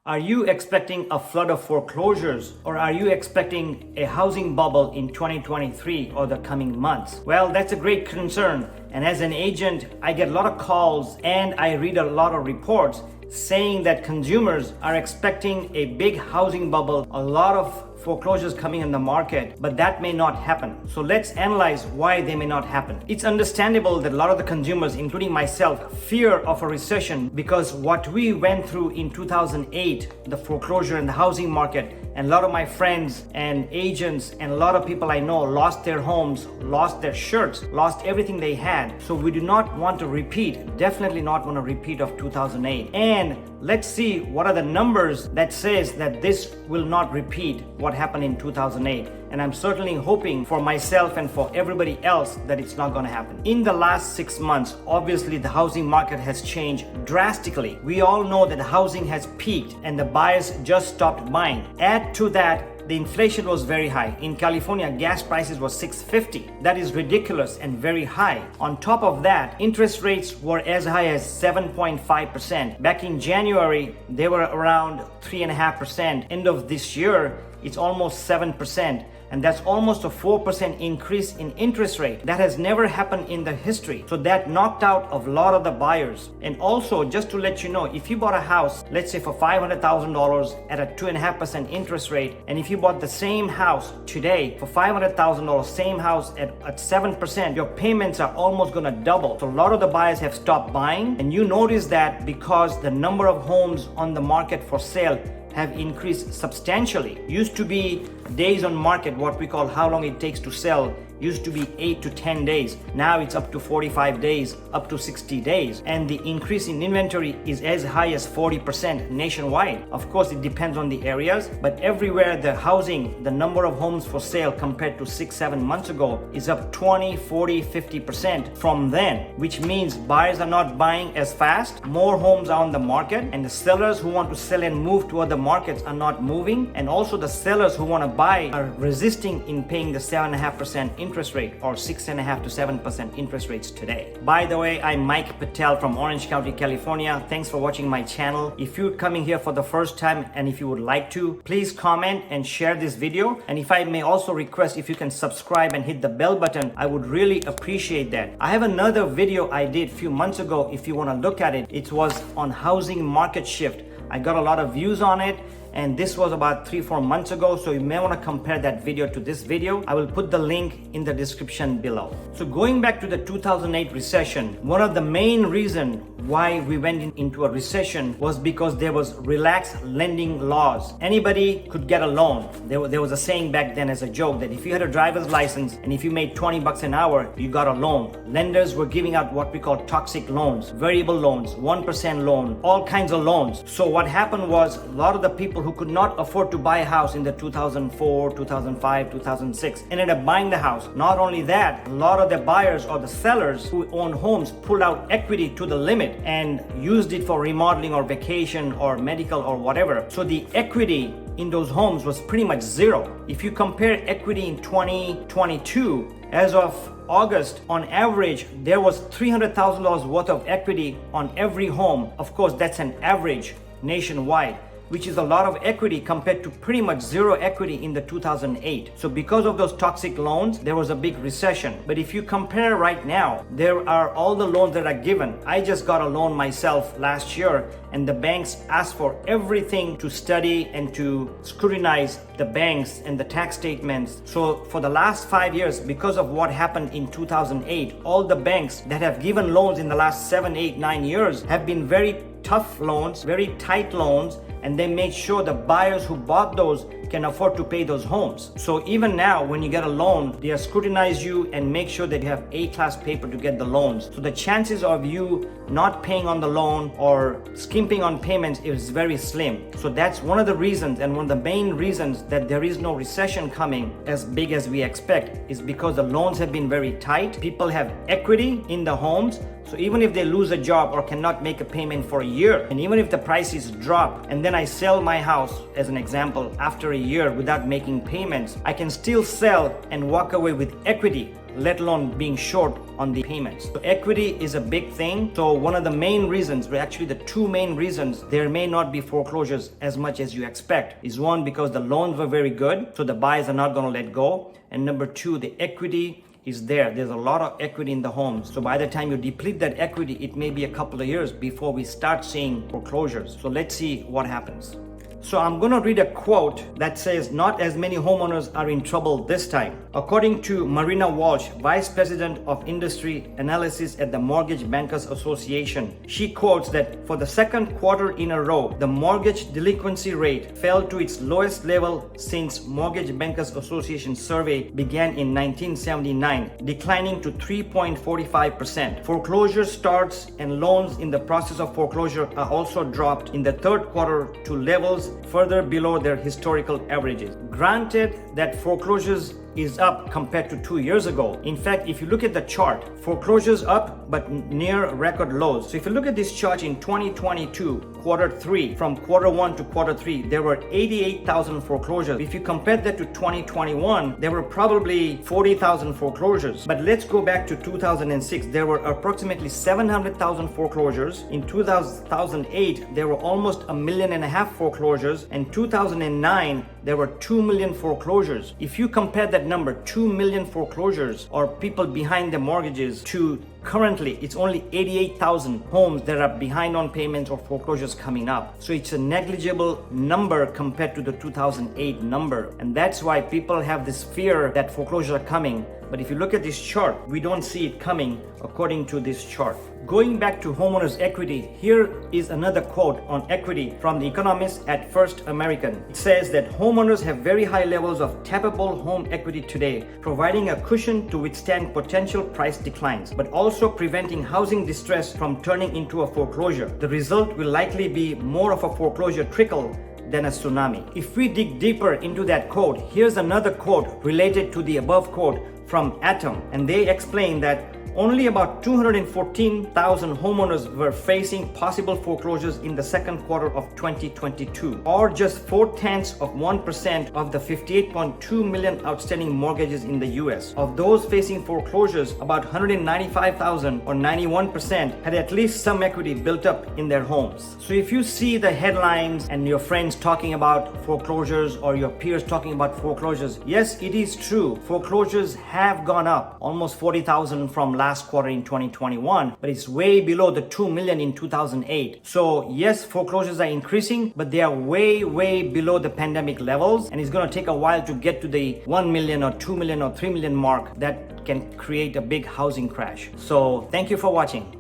Are you expecting a flood of foreclosures, or are you expecting a housing bubble in 2023 or the coming months? Well, that's a great concern. And as an agent, I get a lot of calls and I read a lot of reports saying that consumers are expecting a big housing bubble, a lot of foreclosures coming in the market, but that may not happen. So let's analyze why they may not happen. It's understandable that a lot of the consumers, including myself, fear of a recession because what we went through in 2008, the foreclosure in the housing market, and a lot of my friends and agents and a lot of people I know lost their homes, lost their shirts, lost everything they had. So we do not want to repeat, definitely not want to repeat of 2008. And let's see what are the numbers that says that this will not repeat what happened in 2008. And I'm certainly hoping for myself and for everybody else that it's not going to happen. In the last 6 months, obviously the housing market has changed drastically. We all know that housing has peaked and the buyers just stopped buying. Add to that, the inflation was very high. In California, gas prices were $6.50. That is ridiculous and very high. On top of that, interest rates were as high as 7.5%. Back in January, they were around 3.5%. End of this year, it's almost 7%. And that's almost a 4% increase in interest rate. That has never happened in the history. So that knocked out a lot of the buyers. And also, just to let you know, if you bought a house, let's say for $500,000 at a 2.5% interest rate, and if you bought the same house today for $500,000, same house at 7%, your payments are almost gonna double. So a lot of the buyers have stopped buying. And you notice that because the number of homes on the market for sale have increased substantially. Used to be days on market, what we call how long it takes to sell, used to be 8 to 10 days. Now it's up to 45 days, up to 60 days. And the increase in inventory is as high as 40% nationwide. Of course, it depends on the areas, but everywhere the housing, the number of homes for sale compared to 6-7 months ago is up 20, 40, 50% from then, which means buyers are not buying as fast. More homes are on the market, and the sellers who want to sell and move to other markets are not moving. And also the sellers who want to buy are resisting in paying the 7.5% interest rate or 6.5 to 7% interest rates today. By the way, I'm Mike Patel from Orange County, California. Thanks for watching my channel. If you're coming here for the first time and if you would like to, please comment and share this video. And if I may also request, if you can subscribe and hit the bell button, I would really appreciate that. I have another video I did a few months ago. If you want to look at it, it was on housing market shift. I got a lot of views on it. And this was about 3-4 months ago, so you may want to compare that video to this video. I will put the link in the description below. So going back to the 2008 recession, one of the main reasons why we went into a recession was because there was relaxed lending laws. Anybody could get a loan. There was a saying back then as a joke that if you had a driver's license and if you made $20 an hour, you got a loan. Lenders were giving out what we call toxic loans, variable loans, 1% loan, all kinds of loans. So what happened was a lot of the people who could not afford to buy a house in the 2004, 2005, 2006 ended up buying the house. Not only that, a lot of the buyers or the sellers who own homes pulled out equity to the limit and used it for remodeling or vacation or medical or whatever. So the equity in those homes was pretty much zero. If you compare equity in 2022, as of August, on average, there was $300,000 worth of equity on every home. Of course, that's an average nationwide, which is a lot of equity compared to pretty much zero equity in the 2008. So because of those toxic loans, there was a big recession. But if you compare right now, there are all the loans that are given. I just got a loan myself last year, and the banks asked for everything to study and to scrutinize the banks and the tax statements. So for the last 5 years, because of what happened in 2008, all the banks that have given loans in the last 7, 8, 9 years have been very tough loans, very tight loans, and they made sure the buyers who bought those can afford to pay those homes. So even now, when you get a loan, they scrutinize you and make sure that you have A-class paper to get the loans. So the chances of you not paying on the loan or skimping on payments is very slim. So that's one of the reasons, and one of the main reasons that there is no recession coming as big as we expect is because the loans have been very tight. People have equity in the homes. So even if they lose a job or cannot make a payment for a year, and even if the prices drop, and then I sell my house, as an example, after a year without making payments, I can still sell and walk away with equity. let alone being short on the payments. So equity is a big thing. So one of the main reasons, well, actually the two main reasons there may not be foreclosures as much as you expect is one, because the loans were very good, so the buyers are not going to let go. And number two, the equity is there. There's a lot of equity in the homes. So by the time you deplete that equity, it may be a couple of years before we start seeing foreclosures. So let's see what happens. So I'm going to read a quote that says, not as many homeowners are in trouble this time. According to Marina Walsh, Vice President of Industry Analysis at the Mortgage Bankers Association, she quotes that for the second quarter in a row, the mortgage delinquency rate fell to its lowest level since Mortgage Bankers Association survey began in 1979, declining to 3.45%. Foreclosure starts and loans in the process of foreclosure are also dropped in the third quarter to levels further below their historical averages. Granted that foreclosures is up compared to 2 years ago. In fact, if you look at the chart, foreclosures up but near record lows. So if you look at this chart in 2022, quarter 3, from quarter 1 to quarter 3, there were 88,000 foreclosures. If you compare that to 2021, there were probably 40,000 foreclosures. But let's go back to 2006. There were approximately 700,000 foreclosures. In 2008, there were almost 1.5 million foreclosures. And 2009, there were 2 million foreclosures. If you compare that number, 2 million foreclosures or people behind the mortgages, to currently it's only 88,000 homes that are behind on payments or foreclosures coming up. So it's a negligible number compared to the 2008 number. And that's why people have this fear that foreclosures are coming. But if you look at this chart, we don't see it coming according to this chart. Going back to homeowners' equity, here is another quote on equity from the economist at First American. It says that homeowners have very high levels of tappable home equity today, providing a cushion to withstand potential price declines, but also preventing housing distress from turning into a foreclosure. The result will likely be more of a foreclosure trickle than a tsunami. If we dig deeper into that quote, here's another quote related to the above quote from Atom, and they explain that only about 214,000 homeowners were facing possible foreclosures in the second quarter of 2022, or just 0.4% of the 58.2 million outstanding mortgages in the US. Of those facing foreclosures, about 195,000 or 91% had at least some equity built up in their homes. So if you see the headlines and your friends talking about foreclosures or your peers talking about foreclosures, yes, it is true. Foreclosures have gone up almost 40,000 from last quarter in 2021, but it's way below the 2 million in 2008. So yes, foreclosures are increasing, but they are way below the pandemic levels, and it's going to take a while to get to the 1 million or 2 million or 3 million mark that can create a big housing crash. So thank you for watching.